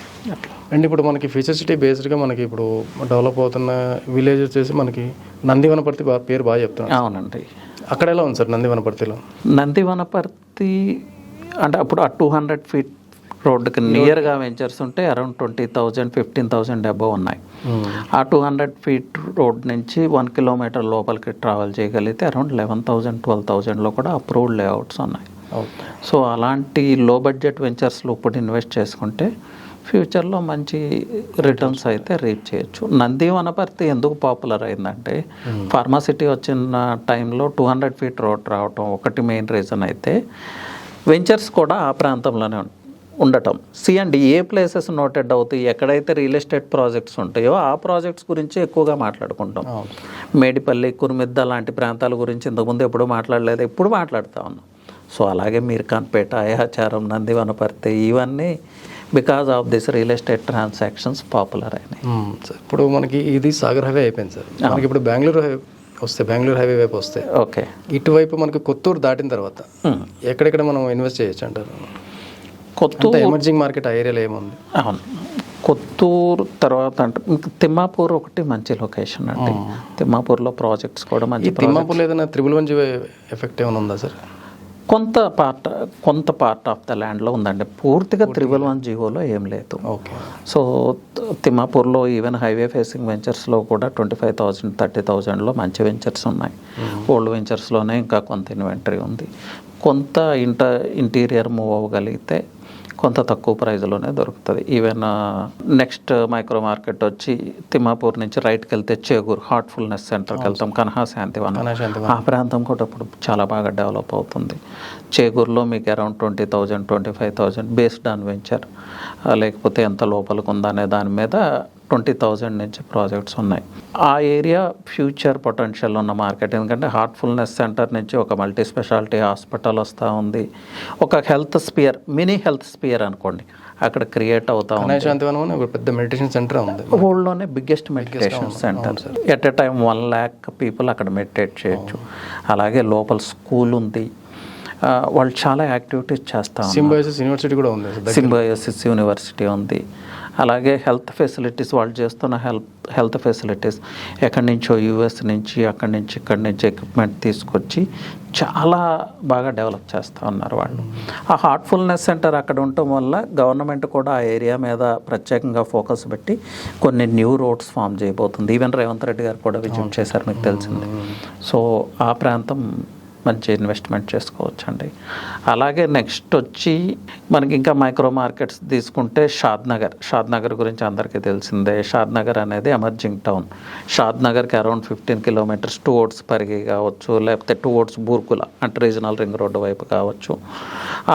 అండ్ ఇప్పుడు మనకి ఫ్యూచర్ సిటీ బేస్డ్గా మనకి ఇప్పుడు డెవలప్ అవుతున్న విలేజ్ వచ్చేసి మనకి నందివనపర్తి పేరు బాగా చెప్తున్నాను. అవునండి. అక్కడ ఎలా ఉంది సార్ నందివనపర్తిలో? నందివనపర్తి అంటే అప్పుడు ఆ 200 feet రోడ్డుకి నియర్గా వెంచర్స్ ఉంటే అరౌండ్ 20,000 15,000 అబవ్ ఉన్నాయి. ఆ 200 feet రోడ్ నుంచి 1 kilometer లోపలికి ట్రావెల్ చేయగలిగితే అరౌండ్ 11,000 12,000లో కూడా అప్రూవ్డ్ లేఅవుట్స్ ఉన్నాయి. సో అలాంటి లో బడ్జెట్ వెంచర్స్లో ఇప్పుడు ఇన్వెస్ట్ చేసుకుంటే ఫ్యూచర్లో మంచి రిటర్న్స్ అయితే రీచ్ చేయొచ్చు. నందివనపర్తి ఎందుకు పాపులర్ అయిందంటే ఫార్మాసిటీ వచ్చిన టైంలో 200 feet రోడ్ రావటం ఒకటి మెయిన్ రీజన్ అయితే, వెంచర్స్ కూడా ఆ ప్రాంతంలోనే ఉండటం. అండ్ ఏ ప్లేసెస్ నోటెడ్ అవుతాయి, ఎక్కడైతే రియల్ ఎస్టేట్ ప్రాజెక్ట్స్ ఉంటాయో ఆ ప్రాజెక్ట్స్ గురించి ఎక్కువగా మాట్లాడుకుంటాం. మేడిపల్లి, కుర్మిద్ద లాంటి ప్రాంతాల గురించి ఇంతకుముందు ఎప్పుడు మాట్లాడలేదు, ఎప్పుడు మాట్లాడుతూ ఉన్నాం. సో అలాగే మీర్ఖాన్పేట, ఆచారం, నందివనపర్తి ఇవన్నీ because of this real estate transactions popular అయినాయి. ఇప్పుడు మనకి ఇది సాగర్ హైవే అయిపోయింది సార్. మనకి ఇప్పుడు బెంగళూరు హైవే వైపు వస్తే ఓకే, ఇటువైపు మనకి కొత్తూరు దాటిన తర్వాత ఎక్కడెక్కడ మనం ఇన్వెస్ట్ చేయొచ్చు అంటారు? కొత్తూరు ఎమర్జింగ్ మార్కెట్ ఆ ఏరియాలో ఏముంది? అవును, కొత్తూరు తర్వాత అంటే తిమ్మాపూర్ ఒకటి మంచి లొకేషన్ అండి. తిమ్మాపూర్లో ప్రాజెక్ట్స్ కూడా మంచి. తిమ్మాపూర్లో ఏదైనా 111 ఎఫెక్ట్ ఏమైనా ఉందా సార్? కొంత పార్ట్ ఆఫ్ ద ల్యాండ్లో ఉందండి. పూర్తిగా 311 జీవోలో ఏం లేదు. ఓకే. సో తిమ్మాపూర్లో ఈవెన్ హైవే ఫేసింగ్ వెంచర్స్లో కూడా 25,000 30,000లో మంచి వెంచర్స్ ఉన్నాయి. ఓల్డ్ వెంచర్స్లోనే ఇంకా కొంత ఇన్వెంటరీ ఉంది. కొంత ఇంటీరియర్ మూవ్ అవ్వగలిగితే కొంత తక్కువ ప్రైజ్లోనే దొరుకుతుంది. ఈవెన్ నెక్స్ట్ మైక్రో మార్కెట్ వచ్చి తిమ్మాపూర్ నుంచి రైట్కి వెళ్తే చేగూరు హార్ట్ఫుల్నెస్ సెంటర్కి వెళ్తాం, కన్హా శాంతివనం, ఆ ప్రాంతం కూడా ఇప్పుడు చాలా బాగా డెవలప్ అవుతుంది. చేగూరులో మీకు అరౌండ్ 20,000 25,000 బేస్డ్ ఆన్ వెంచర్, లేకపోతే ఎంత లోపలికి ఉందనే దాని మీద 20,000 నుంచి ప్రాజెక్ట్స్ ఉన్నాయి. ఆ ఏరియా ఫ్యూచర్ పొటెన్షియల్ ఉన్న మార్కెట్. ఎందుకంటే హార్ట్ఫుల్నెస్ సెంటర్ నుంచి ఒక మల్టీ స్పెషాలిటీ హాస్పిటల్ వస్తూ ఉంది, ఒక health sphere, mini health sphere అనుకోండి అక్కడ క్రియేట్ అవుతా ఉంది. పెద్ద మెడిటేషన్ సెంటర్ ఉంది, వరల్డ్లోనే biggest meditation centre. At a time 1 lakh people అక్కడ మెడిటేట్ చేయొచ్చు. అలాగే లోపల స్కూల్ ఉంది, వాళ్ళు చాలా యాక్టివిటీస్ చేస్తాం. సింబయోసిస్ యూనివర్సిటీ కూడా ఉంది, సింబయోసిస్ యూనివర్సిటీ ఉంది. అలాగే హెల్త్ ఫెసిలిటీస్ వాళ్ళు చేస్తున్న హెల్త్ ఫెసిలిటీస్ ఎక్కడి నుంచో యూఎస్ నుంచి అక్కడి నుంచి ఇక్కడి నుంచి ఎక్విప్మెంట్ తీసుకొచ్చి చాలా బాగా డెవలప్ చేస్తూ ఉన్నారు వాళ్ళు. ఆ హార్ట్ఫుల్నెస్ సెంటర్ అక్కడ ఉండటం వల్ల గవర్నమెంట్ కూడా ఆ ఏరియా మీద ప్రత్యేకంగా ఫోకస్ పెట్టి కొన్ని న్యూ రోడ్స్ ఫామ్ చేయబోతుంది. ఈవెన్ రేవంత్ రెడ్డి గారు కూడా విజిట్ చేశారు, మీకు తెలిసింది. సో ఆ ప్రాంతం మంచి ఇన్వెస్ట్మెంట్ చేసుకోవచ్చు అండి. అలాగే నెక్స్ట్ వచ్చి మనకి ఇంకా మైక్రో మార్కెట్స్ తీసుకుంటే షాద్నగర్ గురించి అందరికీ తెలిసిందే. షాద్నగర్ అనేది ఎమర్జింగ్ టౌన్. షాద్నగర్కి అరౌండ్ 15 కిలోమీటర్స్ టువర్డ్స్ పరిగి కావచ్చు, లేకపోతే టువర్డ్స్ బూర్గుల అంటే రీజనల్ రింగ్ రోడ్డు వైపు కావచ్చు.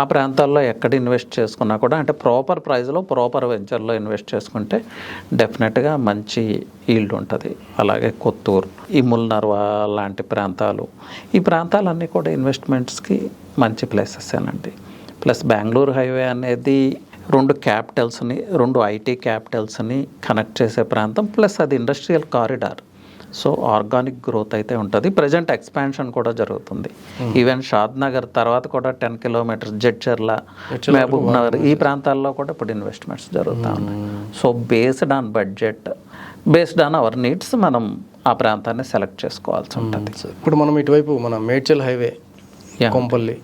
ఆ ప్రాంతాల్లో ఎక్కడ ఇన్వెస్ట్ చేసుకున్నా కూడా అంటే ప్రాపర్ ప్రైస్లో ప్రాపర్ వెంచర్లో ఇన్వెస్ట్ చేసుకుంటే డెఫినెట్గా మంచి ఈల్డ్ ఉంటుంది. అలాగే కొత్తూరు, ఈ ముల్నర్వా లాంటి ప్రాంతాలు, ఈ ప్రాంతాలన్నీ కూడా ఇన్వెస్ట్మెంట్స్కి మంచి ప్లేసెసేనండి. ప్లస్ బెంగళూరు హైవే అనేది రెండు ఐటీ క్యాపిటల్స్ని కనెక్ట్ చేసే ప్రాంతం. ప్లస్ అది industrial corridor. So organic growth అయితే ఉంటుంది. ప్రజెంట్ ఎక్స్పాన్షన్ కూడా జరుగుతుంది. ఈవెన్ షాద్నగర్ తర్వాత కూడా 10 కిలోమీటర్స్ జడ్చర్ల, మహబూబ్ నగర్ ఈ ప్రాంతాల్లో కూడా ఇప్పుడు ఇన్వెస్ట్మెంట్స్ జరుగుతూ ఉన్నాయి. So based on budget, based on our needs మనం ఆ ప్రాంతాన్ని సెలెక్ట్ చేసుకోవాల్సి ఉంటుంది. ఇప్పుడు మనం ఇటువైపు మన మేడ్చల్ హైవే, కొంపల్లి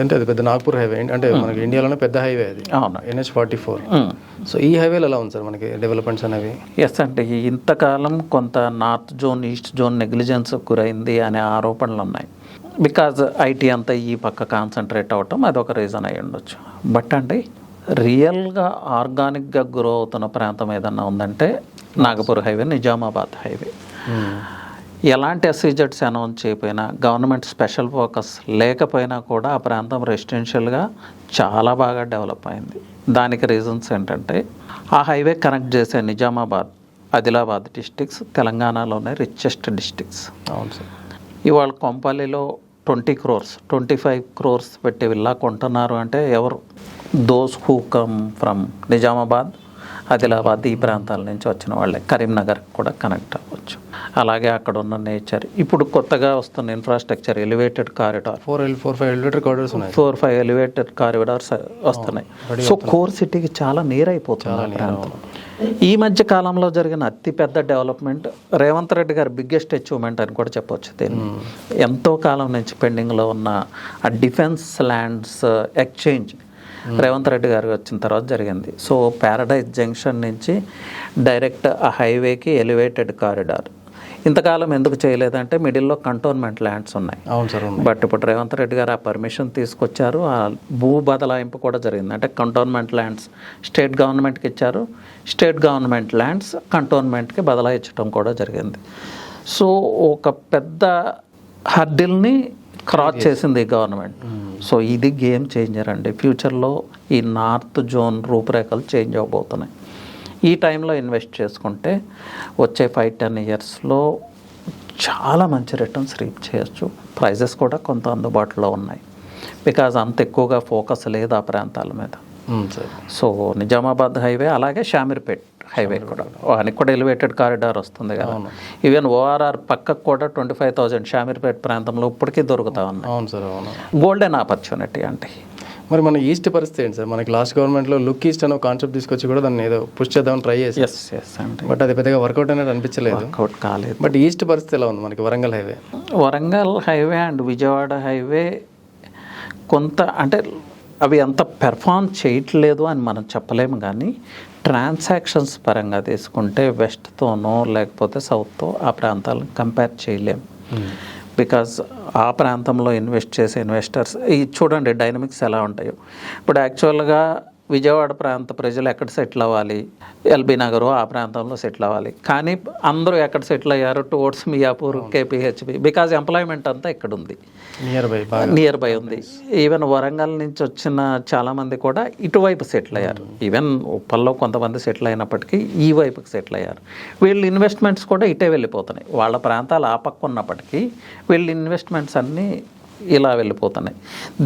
అంటే అది పెద్ద నాగ్పూర్ హైవే అంటే మనకి ఇండియాలోనే పెద్ద హైవే అది. అవును, NH-44. సో ఈ హైవేలో ఎలా ఉంది సార్ మనకి డెవలప్మెంట్స్ అనేవి? ఎస్ అంటే ఇంతకాలం కొంత north zone, east zone negligence గురైంది అనే ఆరోపణలు ఉన్నాయి. బికాజ్ ఐటీ అంతా ఈ పక్క కాన్సన్ట్రేట్ అవ్వటం అదొక రీజన్ అయి ఉండొచ్చు. బట్ అంటే రియల్గా ఆర్గానిక్గా గ్రో అవుతున్న ప్రాంతం ఏదన్నా ఉందంటే నాగపూర్ హైవే, నిజామాబాద్ హైవే. ఎలాంటి ఎస్ఈజెడ్స్ అనౌన్స్ చేయకపోయినా, గవర్నమెంట్ స్పెషల్ ఫోకస్ లేకపోయినా కూడా ఆ ప్రాంతం రెసిడెన్షియల్గా చాలా బాగా డెవలప్ అయింది. దానికి రీజన్స్ ఏంటంటే ఆ హైవే కనెక్ట్ చేసే నిజామాబాద్, ఆదిలాబాద్ డిస్ట్రిక్ట్స్ తెలంగాణలోనే రిచెస్ట్ డిస్ట్రిక్ట్స్. అవును సార్. ఇవాళ కొంపల్లిలో 20 crores 25 crores పెట్టి విల్లా కొంటున్నారు అంటే ఎవరు? Those who come from Nizamabad, Adilabad ఈ ప్రాంతాల నుంచి వచ్చిన వాళ్ళే. కరీంనగర్ కూడా కనెక్ట్ అవ్వచ్చు. అలాగే అక్కడ ఉన్న నేచర్, ఇప్పుడు కొత్తగా వస్తున్న infrastructure, elevated corridor, 4-5 elevated corridors ఉన్నాయి. 4-5 ఎలివేటెడ్ కారిడార్స్ వస్తున్నాయి. సో కోర్ సిటీకి చాలా నియర్ అయిపోతుంది ఆ ప్రాంతం. ఈ మధ్య కాలంలో జరిగిన అతిపెద్ద డెవలప్మెంట్ రేవంత్ రెడ్డి గారి బిగ్గెస్ట్ అచీవ్మెంట్ అని కూడా చెప్పవచ్చు దీన్ని. ఎంతో కాలం నుంచి పెండింగ్లో ఉన్న ఆ defence lands exchange Revanth Reddy గారు వచ్చిన తర్వాత జరిగింది. సో ప్యారడైజ్ జంక్షన్ నుంచి డైరెక్ట్ ఆ హైవేకి ఎలివేటెడ్ కారిడార్. ఇంతకాలం ఎందుకు చేయలేదంటే మిడిల్లో కంటోన్మెంట్ ల్యాండ్స్ ఉన్నాయి. అవును సార్. బట్ ఇప్పుడు రేవంత్ రెడ్డి గారు ఆ పర్మిషన్ తీసుకొచ్చారు. ఆ భూ బదలాయింపు కూడా జరిగింది. అంటే కంటోన్మెంట్ ల్యాండ్స్ స్టేట్ గవర్నమెంట్కి ఇచ్చారు, స్టేట్ గవర్నమెంట్ ల్యాండ్స్ కంటోన్మెంట్కి బదలాయించడం కూడా జరిగింది. సో ఒక పెద్ద హర్డిల్ని క్రాస్ చేసింది ఈ గవర్నమెంట్. సో ఇది గేమ్ చేంజర్ అండి. ఫ్యూచర్లో ఈ నార్త్ జోన్ రూపురేఖలు చేంజ్ అవ్వబోతున్నాయి. ఈ టైంలో ఇన్వెస్ట్ చేసుకుంటే వచ్చే 5-10 ఇయర్స్లో చాలా మంచి రిటర్న్స్ రీప్ చేయొచ్చు. ప్రైజెస్ కూడా కొంత అందుబాటులో ఉన్నాయి. బికాజ్ అంత ఎక్కువగా ఫోకస్ లేదు ఆ ప్రాంతాల మీద. సో నిజామాబాద్ హైవే, అలాగే షామీర్పేట్ హైవే కూడా, వానికి కూడా ఎలివేటెడ్ కారిడార్ వస్తుంది కదా. ఈవెన్ ORR పక్కకు కూడా 25,000 షామీర్పేట్ ప్రాంతంలో ఇప్పటికీ దొరుకుతా ఉన్నాయి. అవును సార్. అవును. గోల్డెన్ ఆపర్చునిటీ అంటే. మరి మన ఈస్ట్ పరిస్థితి ఏంటి సార్? మనకి లాస్ట్ గవర్నమెంట్లో లుక్ ఈస్ట్ అనే కాన్సెప్ట్ తీసుకొచ్చి కూడా దాన్ని ఏదో పుష్ చేద్దామని ట్రై చేసి, అంటే బట్ అది పెద్దగా వర్కౌట్ అనేది అనిపించలేదు. వర్కౌట్ కాలేదు. బట్ ఈస్ట్ పరిస్థితి ఎలా ఉంది మనకి? Warangal highway, and Vijayawada highway కొంత అంటే అవి అంత పెర్ఫామ్ చేయట్లేదు అని మనం చెప్పలేము. కానీ ట్రాన్సాక్షన్స్ పరంగా తీసుకుంటే వెస్ట్తోనో లేకపోతే సౌత్తో ఆ ప్రాంతాలను కంపేర్ చేయలేము. బికాజ్ ఆ ప్రాంతంలో ఇన్వెస్ట్ చేసే ఇన్వెస్టర్స్ ఈ చూడండి డైనమిక్స్ ఎలా ఉంటాయో. ఇప్పుడు యాక్చువల్గా విజయవాడ ప్రాంత ప్రజలు ఎక్కడ సెటిల్ అవ్వాలి? ఎల్బీ నగరు ఆ ప్రాంతంలో సెటిల్ అవ్వాలి. కానీ అందరూ ఎక్కడ సెటిల్ అయ్యారు? Towards Miyapur, KPHB. Because employment అంతా ఇక్కడ ఉంది, నియర్ బై ఉంది. ఈవెన్ వరంగల్ నుంచి వచ్చిన చాలామంది కూడా ఇటువైపు సెటిల్ అయ్యారు. ఈవెన్ ఉప్పల్లో కొంతమంది సెటిల్ అయినప్పటికీ ఈ వైపుకి సెటిల్ అయ్యారు. వీళ్ళు ఇన్వెస్ట్మెంట్స్ కూడా ఇటే వెళ్ళిపోతున్నాయి. వాళ్ళ ప్రాంతాలు ఆ పక్క ఉన్నప్పటికీ వీళ్ళ ఇన్వెస్ట్మెంట్స్ అన్నీ ఇలా వెళ్ళిపోతున్నాయి.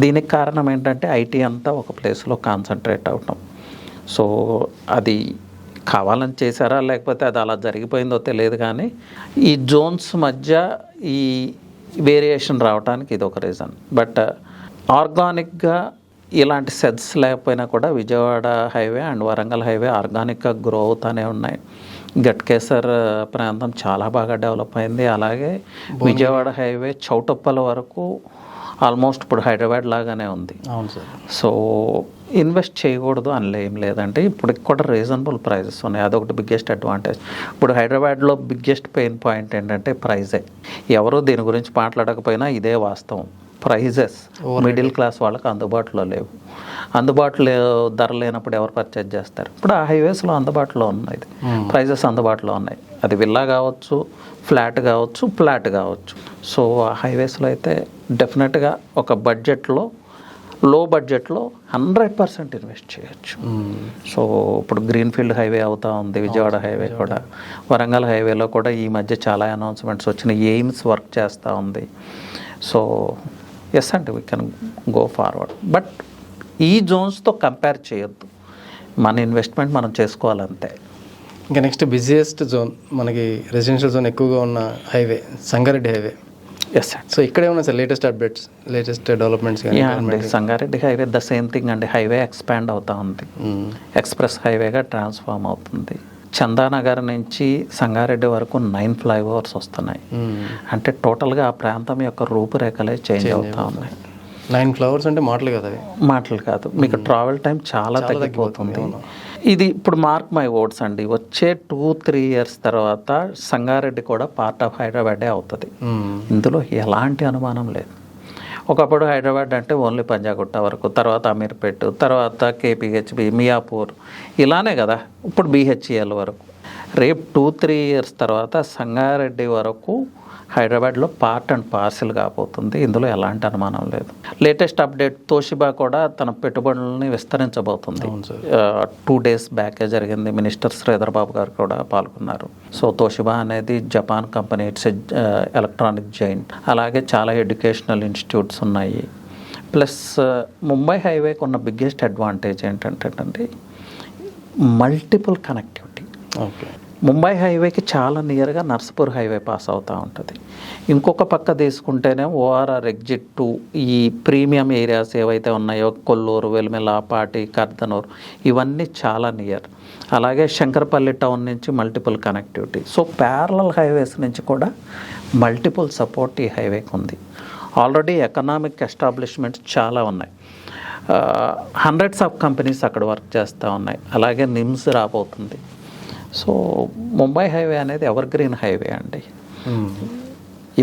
దీనికి కారణం ఏంటంటే ఐటీ అంతా ఒక ప్లేస్లో కాన్సన్ట్రేట్ అవటం. సో అది కావాలని చేశారా లేకపోతే అది అలా జరిగిపోయిందో తెలియదు. కానీ ఈ జోన్స్ మధ్య ఈ వేరియేషన్ రావడానికి ఇది ఒక రీజన్. బట్ ఆర్గానిక్గా ఇలాంటి సెట్స్ లేకపోయినా కూడా Vijayawada highway and Warangal highway ఆర్గానిక్గా గ్రో అవుతూనే ఉన్నాయి. గట్కేసర్ ప్రాంతం చాలా బాగా డెవలప్ అయింది. అలాగే విజయవాడ హైవే చౌటప్పల వరకు ఆల్మోస్ట్ ఇప్పుడు హైదరాబాద్ లాగానే ఉంది. అవును సార్. సో ఇన్వెస్ట్ చేయకూడదు అని ఏం లేదంటే ఇప్పటికి కూడా రీజనబుల్ ప్రైజెస్ ఉన్నాయి. అదొకటి బిగ్గెస్ట్ అడ్వాంటేజ్. ఇప్పుడు హైదరాబాద్లో బిగ్గెస్ట్ పెయిన్ పాయింట్ ఏంటంటే ప్రైజే. ఎవరు దీని గురించి మాట్లాడకపోయినా ఇదే వాస్తవం. ప్రైజెస్ మిడిల్ క్లాస్ వాళ్ళకి అందుబాటులో లేవు. అందుబాటులో ధర లేనప్పుడు ఎవరు పర్చేజ్ చేస్తారు? ఇప్పుడు ఆ హైవేస్లో అందుబాటులో ఉన్నాయి, ప్రైజెస్ అందుబాటులో ఉన్నాయి. అది విల్లా కావచ్చు, ఫ్లాట్ కావచ్చు, ఫ్లాట్ కావచ్చు. సో ఆ హైవేస్లో అయితే డెఫినెట్గా ఒక బడ్జెట్లో, లో బడ్జెట్లో 100% ఇన్వెస్ట్ చేయొచ్చు. సో ఇప్పుడు గ్రీన్ఫీల్డ్ హైవే అవుతా ఉంది, విజయవాడ హైవే కూడా, వరంగల్ హైవేలో కూడా ఈ మధ్య చాలా అనౌన్స్మెంట్స్ వచ్చినాయి. ఎయిమ్స్ వర్క్ చేస్తూ ఉంది. సో ఎస్ అంటే we can go forward. But ఈ జోన్స్తో కంపేర్ చేయొద్దు. మన ఇన్వెస్ట్మెంట్ మనం చేసుకోవాలంతే. ఇంకా నెక్స్ట్ బిజియెస్ట్ జోన్ మనకి రెసిడెన్షియల్ జోన్ ఎక్కువగా ఉన్న హైవే సంగారెడ్డి హైవే. ఎస్ అండి. సో ఇక్కడే ఉన్నాయి sir latest updates, latest developments కానీ? అండి, Sangareddy highway the same thing అండి. హైవే ఎక్స్పాండ్ అవుతూ ఉంది, ఎక్స్ప్రెస్ హైవేగా ట్రాన్స్ఫార్మ్ అవుతుంది. చందానగర్ నుంచి సంగారెడ్డి వరకు 9 ఫ్లైఓవర్స్ వస్తున్నాయి. అంటే టోటల్గా ఆ ప్రాంతం యొక్క రూపురేఖలే చేంజ్ అవుతూ ఉన్నాయి. 9 ఫ్లవర్స్ అంటే మాటలు కదా అవి? మాటలు కాదు. మీకు ట్రావెల్ టైం చాలా తగ్గిపోతుంది. ఇది ఇప్పుడు మార్క్ మై వర్డ్స్ అండి, వచ్చే 2-3 ఇయర్స్ తర్వాత సంగారెడ్డి కూడా పార్ట్ ఆఫ్ హైదరాబాదే అవుతుంది. ఇందులో ఎలాంటి అనుమానం లేదు. ఒకప్పుడు హైదరాబాద్ అంటే ఓన్లీ పంజాగుట్ట వరకు, తర్వాత అమీర్పేట్, తర్వాత కేపీహెచ్బి, మియాపూర్, ఇలానే కదా. ఇప్పుడు బీహెచ్ఈఎల్ వరకు. రేపు 2-3 ఇయర్స్ తర్వాత సంగారెడ్డి వరకు హైదరాబాద్లో పార్ట్ అండ్ పార్సిల్ కాబోతుంది. ఇందులో ఎలాంటి అనుమానం లేదు. లేటెస్ట్ అప్డేట్, తోషిబా కూడా తన పెట్టుబడులని విస్తరించబోతుంది. 2 days బ్యాకే జరిగింది. మినిస్టర్ శ్రీధర్ బాబు గారు కూడా పాల్గొన్నారు. సో తోషిబా అనేది Japan company, it's electronic giant. అలాగే చాలా ఎడ్యుకేషనల్ ఇన్స్టిట్యూట్స్ ఉన్నాయి. ప్లస్ ముంబై హైవేకి ఉన్న బిగ్గెస్ట్ అడ్వాంటేజ్ ఏంటంటే మల్టిపుల్ కనెక్టివిటీ. ఓకే. ముంబై హైవేకి చాలా నియర్గా నర్సపూర్ హైవే పాస్ అవుతూ ఉంటుంది. ఇంకొక పక్క తీసుకుంటేనే ఓఆర్ఆర్ ఎగ్జిట్ 2, ఈ ప్రీమియం ఏరియాస్ ఏవైతే ఉన్నాయో కొల్లూరు, వెల్మెల, పాటి, కర్దనూర్, ఇవన్నీ చాలా నియర్. అలాగే శంకరపల్లి టౌన్ నుంచి multiple connectivity. So parallel highways నుంచి కూడా మల్టిపుల్ సపోర్ట్ ఈ హైవేకి ఉంది. ఆల్రెడీ ఎకనామిక్ ఎస్టాబ్లిష్మెంట్స్ చాలా ఉన్నాయి. హండ్రెడ్స్ ఆఫ్ కంపెనీస్ అక్కడ వర్క్ చేస్తూ ఉన్నాయి. అలాగే నిమ్స్ రాబోతుంది. సో ముంబై హైవే అనేది ఎవర్ గ్రీన్ హైవే అండి.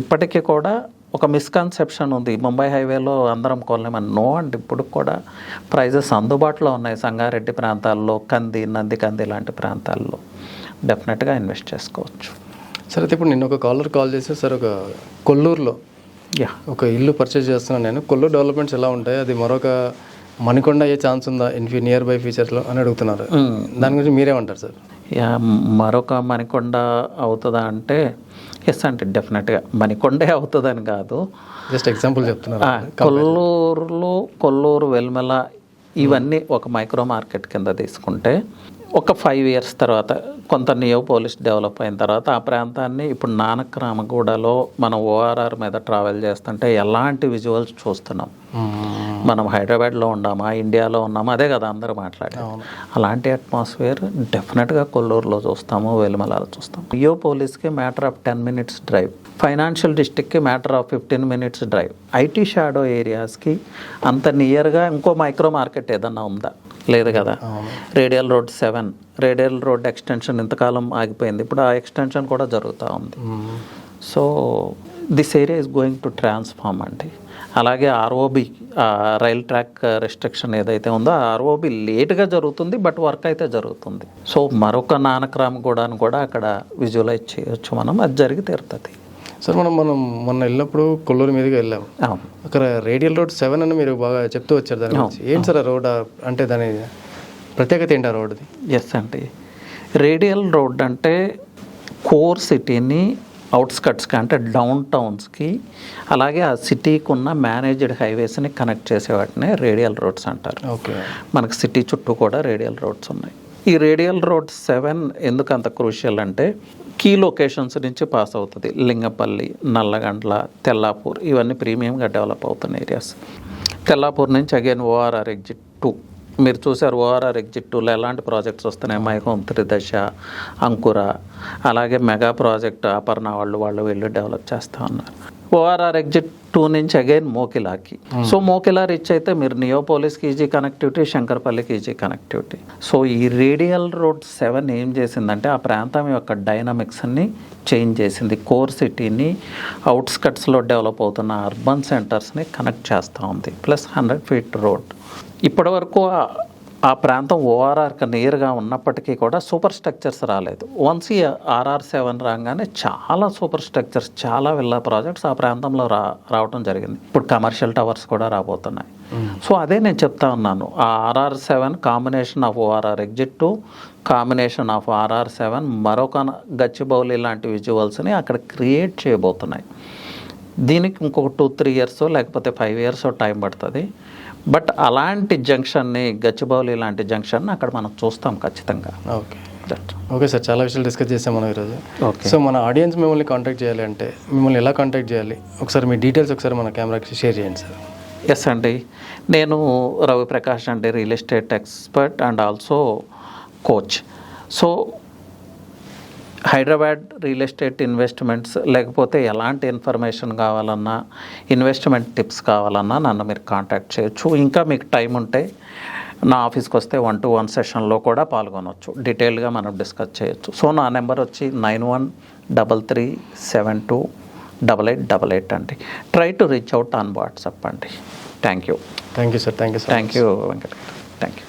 ఇప్పటికీ కూడా ఒక మిస్కన్సెప్షన్ ఉంది, ముంబై హైవేలో అందరం కొనలేమని. నో అండి, ఇప్పుడు కూడా ప్రైజెస్ అందుబాటులో ఉన్నాయి. సంగారెడ్డి ప్రాంతాల్లో, నందికంది లాంటి ప్రాంతాల్లో డెఫినెట్గా ఇన్వెస్ట్ చేసుకోవచ్చు. సరే, అయితే ఇప్పుడు నిన్న ఒక కాల్ చేసి, సార్ ఒక కొల్లూరులో ఒక ఇల్లు పర్చేజ్ చేస్తున్నాను నేను, కొల్లూరు డెవలప్మెంట్స్ ఎలా ఉంటాయి, అది మరొక మణికొండ అయ్యే ఛాన్స్ ఉందా నియర్ బై ఫ్యూచర్లో అని అడుగుతున్నారు. దాని గురించి మీరేమంటారు సార్? మరొక మణికొండ అవుతుందా అంటే ఎస్ అంటే డెఫినెట్గా మణికొండే అవుతుందని కాదు, జస్ట్ ఎగ్జాంపుల్ చెప్తున్నారు. కొల్లూరు, వెల్మెల ఇవన్నీ ఒక మైక్రో మార్కెట్ కింద తీసుకుంటే ఒక 5 years తర్వాత కొంత నియోపోలిస్ డెవలప్ అయిన తర్వాత ఆ ప్రాంతాన్ని ఇప్పుడు నానక్రామగూడలో మనం ఓఆర్ఆర్ మీద ట్రావెల్ చేస్తుంటే ఎలాంటి విజువల్స్ చూస్తున్నాం. మనం హైదరాబాద్లో ఉన్నామా, ఇండియాలో ఉన్నామా, అదే కదా అందరూ మాట్లాడారు. అలాంటి అట్మాస్ఫియర్ డెఫినెట్గా కొల్లూరులో చూస్తాము, వెలుమలలో చూస్తాము. నియోపోలిస్కి matter of 10 minutes drive, financial డిస్ట్రిక్ట్కి matter of 15 minutes drive. IT shadow ఏరియాస్కి అంత నియర్గా ఇంకో మైక్రో మార్కెట్ ఏదన్నా ఉందా? లేదు కదా. Radial road 7, radial road extension ఇంతకాలం ఆగిపోయింది, ఇప్పుడు ఆ ఎక్స్టెన్షన్ కూడా జరుగుతూ ఉంది. So this area is going to transform అండి. అలాగే ఆర్ఓబి, రైల్ ట్రాక్ రెస్ట్రిక్షన్ ఏదైతే ఉందో ఆ ఆర్ఓబి లేట్గా జరుగుతుంది, బట్ వర్క్ అయితే జరుగుతుంది. సో మరొక నానక్రామగూడను కూడా అక్కడ విజువలైజ్ చేయొచ్చు మనం, అది జరిగి తీరుతుంది. సార్ మనం మొన్న వెళ్ళినప్పుడు కొల్లూరు మీదుగా వెళ్ళాము. అక్కడ రేడియల్ రోడ్ 7 అని మీరు బాగా చెప్తూ వచ్చారు. దాని గురించి ఏంటి సార్ ఆ రోడ్ అంటే, దాని ప్రత్యేకత ఏంటి ఆ రోడ్ది? ఎస్ అండి, రేడియల్ రోడ్ అంటే కోర్ సిటీని అవుట్స్కట్స్కి అంటే డౌన్ టౌన్స్కి, అలాగే ఆ సిటీకి ఉన్న మేనేజ్డ్ హైవేస్ని కనెక్ట్ చేసే వాటినే రేడియల్ రోడ్స్ అంటారు. ఓకే. మనకు సిటీ చుట్టూ కూడా రేడియల్ రోడ్స్ ఉన్నాయి. ఈ రేడియల్ రోడ్ 7 ఎందుకు అంత క్రూషియల్ అంటే కీ లొకేషన్స్ నుంచి పాస్ అవుతుంది. లింగపల్లి, నల్లగండ్ల, తెల్లాపూర్ ఇవన్నీ ప్రీమియంగా డెవలప్ అవుతున్న ఏరియాస్. తెల్లాపూర్ నుంచి అగైన్ ఓఆర్ఆర్ ఎగ్జిట్ 2 మీరు చూసారు. ఓఆర్ఆర్ ఎగ్జిట్ 2లో ఎలాంటి ప్రాజెక్ట్స్ వస్తున్నాయి, మై హోమ్ 3 అంకుర, అలాగే మెగా ప్రాజెక్ట్ అపర్ణ వాళ్ళు వీళ్ళు డెవలప్ చేస్తూ ఉన్నారు. ఓఆర్ఆర్ ఎగ్జిట్ 2 నుంచి అగైన్ మోకిలాకి. సో మోకిలా రీచ్ అయితే మీరు నియోపోలిస్కి ఈజీ కనెక్టివిటీ, శంకర్పల్లికి ఈజీ కనెక్టివిటీ. సో ఈ రేడియల్ రోడ్ 7 ఏం చేసిందంటే ఆ ప్రాంతం యొక్క డైనమిక్స్ని చేంజ్ చేసింది. కోర్ సిటీని అవుట్స్కట్స్లో డెవలప్ అవుతున్న అర్బన్ సెంటర్స్ని కనెక్ట్ చేస్తూ ఉంది. Plus 100 feet road. ఇప్పటివరకు ఆ ప్రాంతం ఓఆర్ఆర్కి నియర్గా ఉన్నప్పటికీ కూడా సూపర్ స్ట్రక్చర్స్ రాలేదు. వన్స్ ఈ RR7 రాగానే చాలా సూపర్ స్ట్రక్చర్స్, చాలా విల్లా ప్రాజెక్ట్స్ ఆ ప్రాంతంలో రావడం జరిగింది. ఇప్పుడు కమర్షియల్ టవర్స్ కూడా రాబోతున్నాయి. సో అదే నేను చెప్తా ఉన్నాను, ఆ RR7 combination of ORR exit 2, combination of RR7 మరొక గచ్చిబౌలి లాంటి విజువల్స్ని అక్కడ క్రియేట్ చేయబోతున్నాయి. దీనికి ఇంకొక 2-3 ఇయర్స్ లేకపోతే 5 ఇయర్స్ టైం పడుతుంది. బట్ అలాంటి జంక్షన్ని, గచ్చిబౌలి లాంటి జంక్షన్ అక్కడ మనం చూస్తాం ఖచ్చితంగా. ఓకే సార్, చాలా విషయాలు డిస్కస్ చేసాం మనం ఈరోజు. ఓకే. సో మన ఆడియన్స్ మిమ్మల్ని కాంటాక్ట్ చేయాలి అంటే మిమ్మల్ని ఎలా కాంటాక్ట్ చేయాలి? ఒకసారి మీ డీటెయిల్స్ ఒకసారి మన కెమెరాకి షేర్ చేయండి సార్. ఎస్ అండి, నేను రవి ప్రకాష్ అండి, real estate expert and also coach. So Hyderabad real estate investments లేకపోతే ఎలాంటి ఇన్ఫర్మేషన్ కావాలన్నా, ఇన్వెస్ట్మెంట్ టిప్స్ కావాలన్నా నన్ను మీరు కాంటాక్ట్ చేయొచ్చు. ఇంకా మీకు టైం ఉంటే నా ఆఫీస్కి వస్తే 1-to-1 సెషన్లో కూడా పాల్గొనవచ్చు. డీటెయిల్గా మనం డిస్కస్ చేయొచ్చు. సో నా నెంబర్ వచ్చి 9133728888 అండి. Try to reach out on WhatsApp అండి. Thank you. Thank you sir. Thank you Venkat. Thank you.